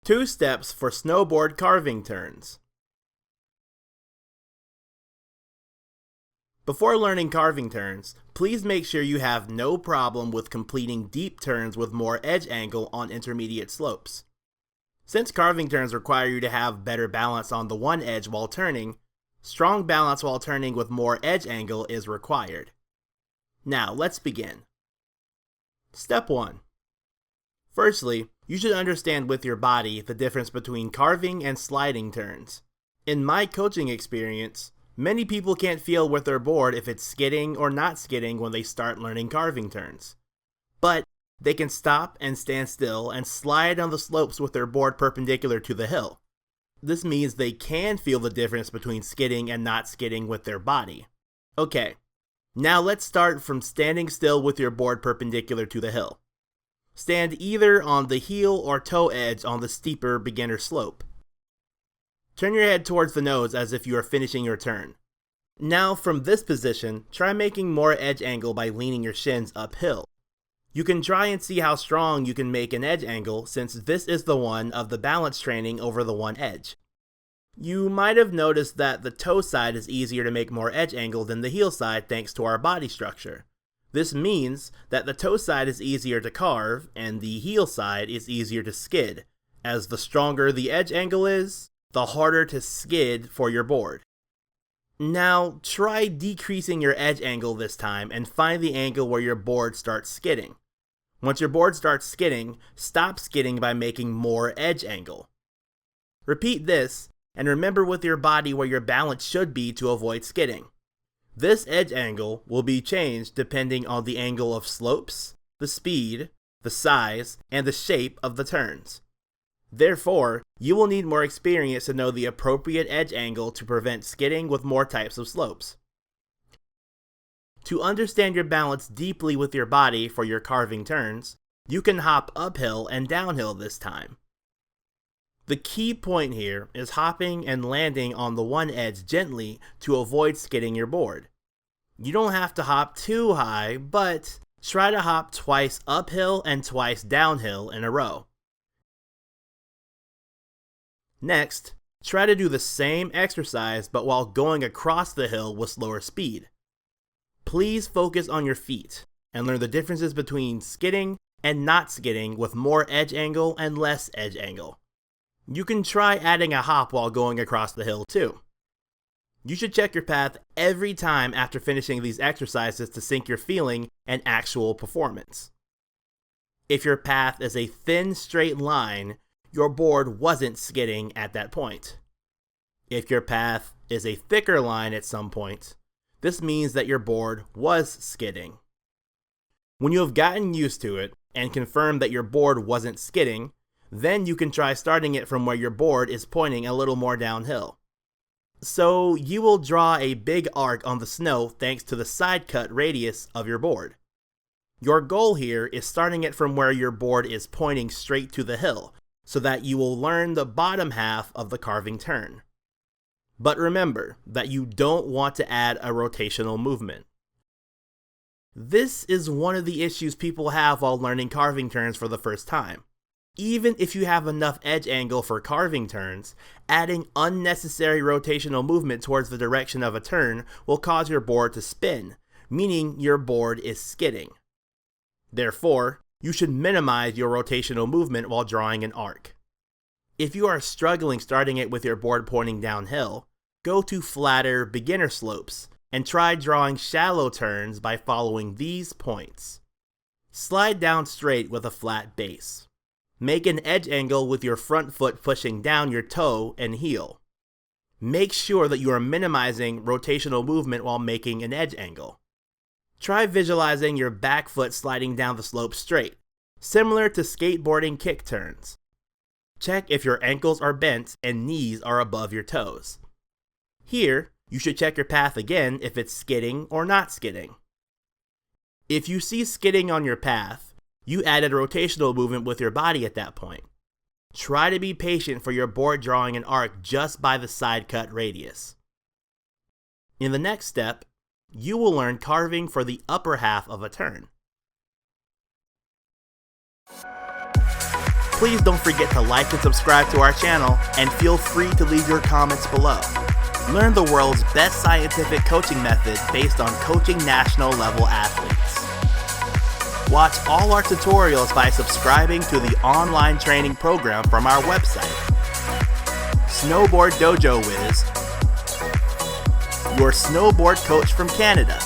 2 steps for snowboard carving turns. Before learning carving turns, please make sure you have no problem with completing deep turns with more edge angle on intermediate slopes. Since carving turns require you to have better balance on the one edge while turning, strong balance while turning with more edge angle is required. Now, let's begin. Step 1. Firstly, you should understand with your body the difference between carving and sliding turns. In my coaching experience, many people can't feel with their board if it's skidding or not skidding when they start learning carving turns. But they can stop and stand still and slide on the slopes with their board perpendicular to the hill. This means they can feel the difference between skidding and not skidding with their body. Okay, now let's start from standing still with your board perpendicular to the hill. Stand either on the heel or toe edge on the steeper beginner slope. Turn your head towards the nose as if you are finishing your turn. Now from this position, try making more edge angle by leaning your shins uphill. You can try and see how strong you can make an edge angle since this is the one of the balance training over the one edge. You might have noticed that the toe side is easier to make more edge angle than the heel side thanks to our body structure. This means that the toe side is easier to carve and the heel side is easier to skid, as the stronger the edge angle is, the harder to skid for your board. Now, try decreasing your edge angle this time and find the angle where your board starts skidding. Once your board starts skidding, stop skidding by making more edge angle. Repeat this, and remember with your body where your balance should be to avoid skidding. This edge angle will be changed depending on the angle of slopes, the speed, the size, and the shape of the turns. Therefore, you will need more experience to know the appropriate edge angle to prevent skidding with more types of slopes. To understand your balance deeply with your body for your carving turns, you can hop uphill and downhill this time. The key point here is hopping and landing on the one edge gently to avoid skidding your board. You don't have to hop too high, but try to hop twice uphill and twice downhill in a row. Next, try to do the same exercise but while going across the hill with slower speed. Please focus on your feet and learn the differences between skidding and not skidding with more edge angle and less edge angle. You can try adding a hop while going across the hill too. You should check your path every time after finishing these exercises to sync your feeling and actual performance. If your path is a thin straight line, your board wasn't skidding at that point. If your path is a thicker line at some point, this means that your board was skidding. When you have gotten used to it and confirmed that your board wasn't skidding, then you can try starting it from where your board is pointing a little more downhill. So you will draw a big arc on the snow thanks to the side cut radius of your board. Your goal here is starting it from where your board is pointing straight to the hill, so that you will learn the bottom half of the carving turn. But remember that you don't want to add a rotational movement. This is one of the issues people have while learning carving turns for the first time. Even if you have enough edge angle for carving turns, adding unnecessary rotational movement towards the direction of a turn will cause your board to spin, meaning your board is skidding. Therefore, you should minimize your rotational movement while drawing an arc. If you are struggling starting it with your board pointing downhill, go to flatter beginner slopes and try drawing shallow turns by following these points. Slide down straight with a flat base. Make an edge angle with your front foot pushing down your toe and heel. Make sure that you are minimizing rotational movement while making an edge angle. Try visualizing your back foot sliding down the slope straight, similar to skateboarding kick turns. Check if your ankles are bent and knees are above your toes. Here, you should check your path again if it's skidding or not skidding. If you see skidding on your path, you added rotational movement with your body at that point. Try to be patient for your board drawing an arc just by the side cut radius. In the next step, you will learn carving for the upper half of a turn. Please don't forget to like and subscribe to our channel, and feel free to leave your comments below. Learn the world's best scientific coaching method based on coaching national level athletes. Watch all our tutorials by subscribing to the online training program from our website. Snowboard Dojo Wiz, your snowboard coach from Canada.